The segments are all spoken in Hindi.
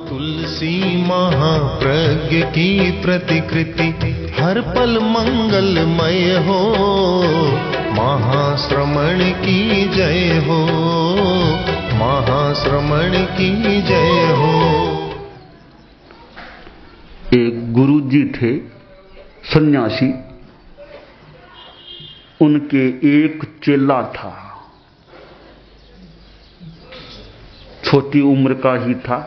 तुलसी महाप्रज्ञ की प्रतिकृति हर पल मंगलमय हो, महाश्रमण की जय हो, महाश्रमण की जय हो। एक गुरुजी थे सन्यासी, उनके एक चेला था, छोटी उम्र का ही था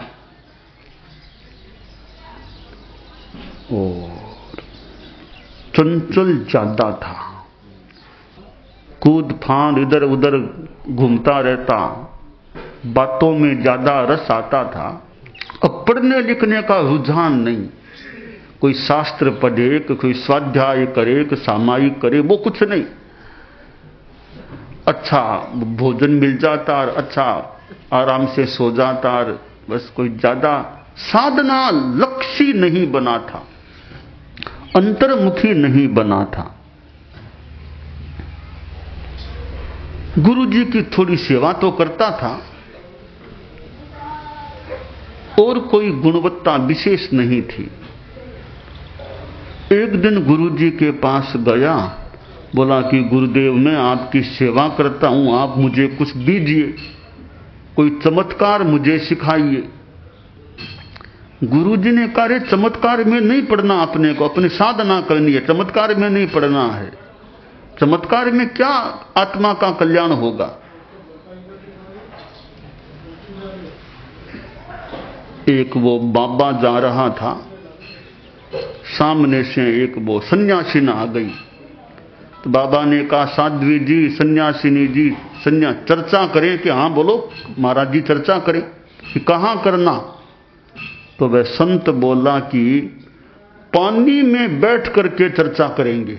और चंचल ज्यादा था, कूद फांद इधर उधर घूमता रहता, बातों में ज्यादा रस आता था। अब पढ़ने लिखने का रुझान नहीं, कोई शास्त्र पढ़े, कोई स्वाध्याय करे, कोई सामायिक करे, वो कुछ नहीं। अच्छा भोजन मिल जाता और अच्छा आराम से सो जाता, और बस कोई ज्यादा साधना लक्ष्य नहीं बना था, अंतर्मुखी नहीं बना था। गुरुजी की थोड़ी सेवा तो करता था और कोई गुणवत्ता विशेष नहीं थी। एक दिन गुरुजी के पास गया, बोला कि गुरुदेव मैं आपकी सेवा करता हूं, आप मुझे कुछ दीजिए, कोई चमत्कार मुझे सिखाइए। गुरुजी ने कहा, चमत्कार में नहीं पढ़ना अपने को, अपनी साधना करनी है, चमत्कार में नहीं पढ़ना है। चमत्कार में क्या आत्मा का कल्याण होगा। एक वो बाबा जा रहा था, सामने से एक वो सन्यासी आ गई, तो बाबा ने कहा साध्वी जी, सन्यासिनी जी, चर्चा करें कि हाँ बोलो महाराज जी चर्चा करें कि कहाँ करना। तो वह संत बोला कि पानी में बैठ करके चर्चा करेंगे,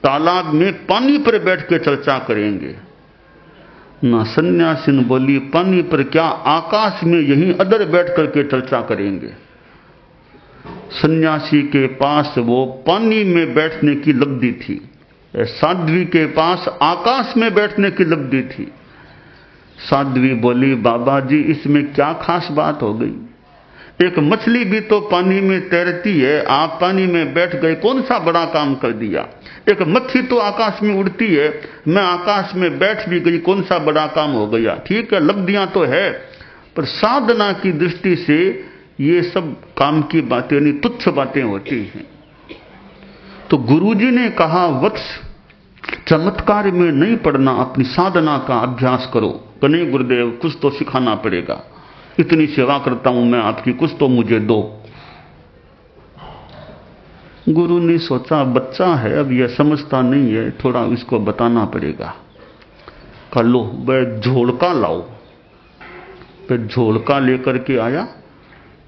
तालाब में पानी पर बैठ के चर्चा करेंगे। ना सन्यासिन बोली पानी पर क्या, आकाश में यहीं अदर बैठ करके चर्चा करेंगे। सन्यासी के पास वो पानी में बैठने की लब्धि थी, साध्वी के पास आकाश में बैठने की लब्धि थी। साध्वी बोली बाबा जी इसमें क्या खास बात हो गई, एक मछली भी तो पानी में तैरती है, आप पानी में बैठ गए, कौन सा बड़ा काम कर दिया। एक मक्खी तो आकाश में उड़ती है, मैं आकाश में बैठ भी गई, कौन सा बड़ा काम हो गया। ठीक है लब्धियां तो है, पर साधना की दृष्टि से ये सब काम की बातें नहीं, तुच्छ बातें होती हैं। तो गुरुजी ने कहा वत्स चमत्कार में नहीं पढ़ना, अपनी साधना का अभ्यास करो। तो नहीं गुरुदेव कुछ तो सिखाना पड़ेगा, इतनी सेवा करता हूं मैं आपकी, कुछ तो मुझे दो। गुरु ने सोचा बच्चा है, अब यह समझता नहीं है, थोड़ा इसको बताना पड़ेगा। कह लो वह झोलका लाओ। फिर झोलका लेकर के आया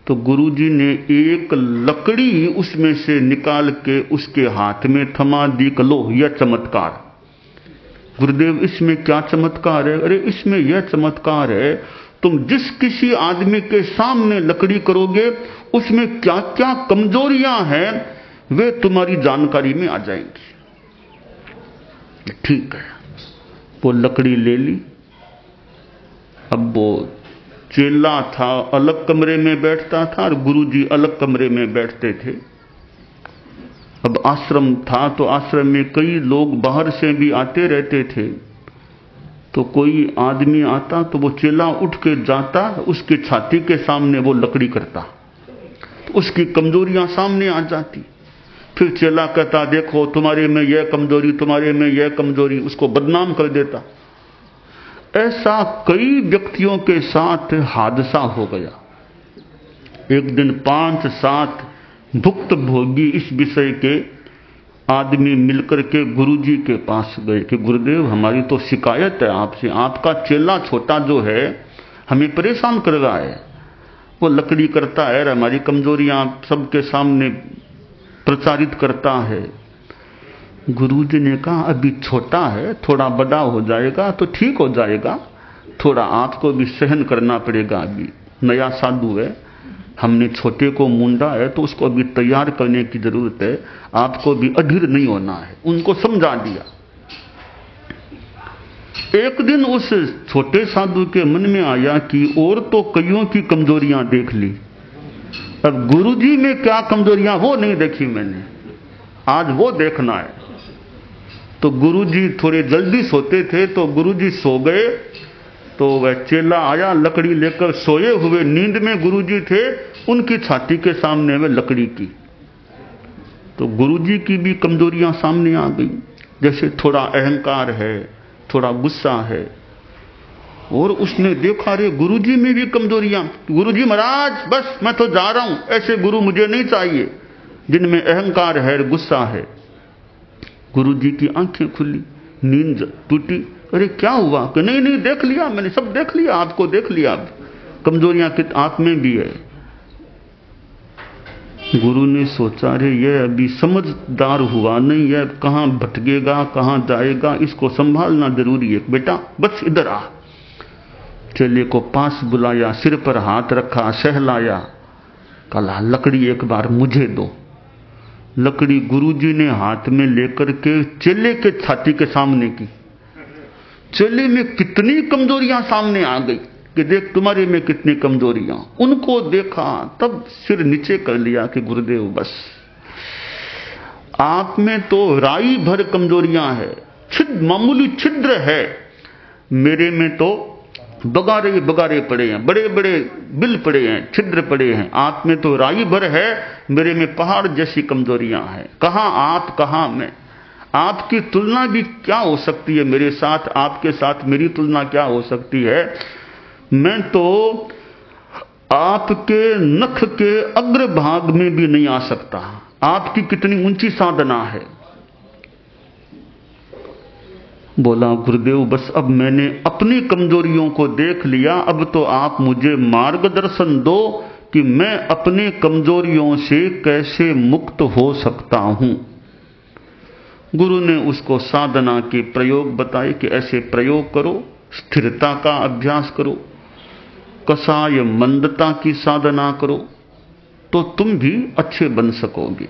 तो गुरुजी ने एक लकड़ी उसमें से निकाल के उसके हाथ में थमा दी। लो यह चमत्कार। गुरुदेव इसमें क्या चमत्कार है। अरे इसमें यह चमत्कार है, तुम जिस किसी आदमी के सामने लकड़ी करोगे उसमें क्या क्या कमजोरियां हैं वे तुम्हारी जानकारी में आ जाएंगी। ठीक है, वो लकड़ी ले ली। अब वो चेला था अलग कमरे में बैठता था और गुरुजी अलग कमरे में बैठते थे। अब आश्रम था तो आश्रम में कई लोग बाहर से भी आते रहते थे, तो कोई आदमी आता तो वो चेला उठ के जाता, उसके छाती के सामने वो लकड़ी करता, तो उसकी कमजोरियां सामने आ जाती। फिर चेला कहता देखो तुम्हारे में यह कमजोरी, तुम्हारे में यह कमजोरी, उसको बदनाम कर देता। ऐसा कई व्यक्तियों के साथ हादसा हो गया। एक दिन 5-7 भुक्त भोगी इस विषय के आदमी मिलकर के गुरुजी के पास गए कि गुरुदेव हमारी तो शिकायत है आपसे, आपका चेला छोटा जो है हमें परेशान कर रहा है, वो लकड़ी करता है, हमारी कमजोरियां सबके सामने प्रचारित करता है। गुरुजी ने कहा अभी छोटा है, थोड़ा बड़ा हो जाएगा तो ठीक हो जाएगा, थोड़ा आपको भी सहन करना पड़ेगा, अभी नया साधु है, हमने छोटे को मूंढा है तो उसको अभी तैयार करने की जरूरत है, आपको भी अधीर नहीं होना है। उनको समझा दिया। एक दिन उस छोटे साधु के मन में आया कि और तो कईयों की कमजोरियां देख ली, अब गुरुजी में क्या कमजोरियां वो नहीं देखी मैंने, आज वो देखना है। तो गुरुजी थोड़े जल्दी सोते थे, तो गुरुजी सो गए तो वह चेला आया लकड़ी लेकर, सोए हुए नींद में गुरुजी थे, उनकी छाती के सामने में लकड़ी की। तो गुरुजी की भी कमजोरियां सामने आ गई, जैसे थोड़ा अहंकार है, थोड़ा गुस्सा है। और उसने देखा रे गुरुजी में भी कमजोरियां। गुरुजी महाराज बस मैं तो जा रहा हूं, ऐसे गुरु मुझे नहीं चाहिए जिनमें अहंकार है, गुस्सा है। गुरुजी की आंखें खुली, नींद टूटी। अरे क्या हुआ? कि नहीं नहीं देख लिया मैंने, सब देख लिया, आपको देख लिया, कमजोरियां कित आप में भी है। गुरु ने सोचा रे ये अभी समझदार हुआ नहीं है, कहां भटकेगा कहां जाएगा, इसको संभालना जरूरी है। बेटा बस इधर आ। चेले को पास बुलाया, सिर पर हाथ रखा, सहलाया, कहा लकड़ी एक बार मुझे दो। लकड़ी गुरुजी ने हाथ में लेकर के चेले के छाती के सामने की। चेले में कितनी कमजोरियां सामने आ गई कि देख तुम्हारे में कितनी कमजोरियां। उनको देखा तब सिर नीचे कर लिया कि गुरुदेव बस, आप में तो राई भर कमजोरियां है, मामूली छिद्र है, मेरे में तो बगारे बगारे पड़े हैं, बड़े बड़े बिल पड़े हैं, छिद्र पड़े हैं। आप में तो राई भर है, मेरे में पहाड़ जैसी कमजोरियां हैं। कहां आप कहां मैं, आपकी तुलना भी क्या हो सकती है मेरे साथ, आपके साथ मेरी तुलना क्या हो सकती है। मैं तो आपके नख के अग्रभाग में भी नहीं आ सकता। आपकी कितनी ऊंची साधना है। बोला गुरुदेव बस अब मैंने अपनी कमजोरियों को देख लिया, अब तो आप मुझे मार्गदर्शन दो कि मैं अपने कमजोरियों से कैसे मुक्त हो सकता हूं। गुरु ने उसको साधना के प्रयोग बताए कि ऐसे प्रयोग करो, स्थिरता का अभ्यास करो, कसाय मंदता की साधना करो, तो तुम भी अच्छे बन सकोगे।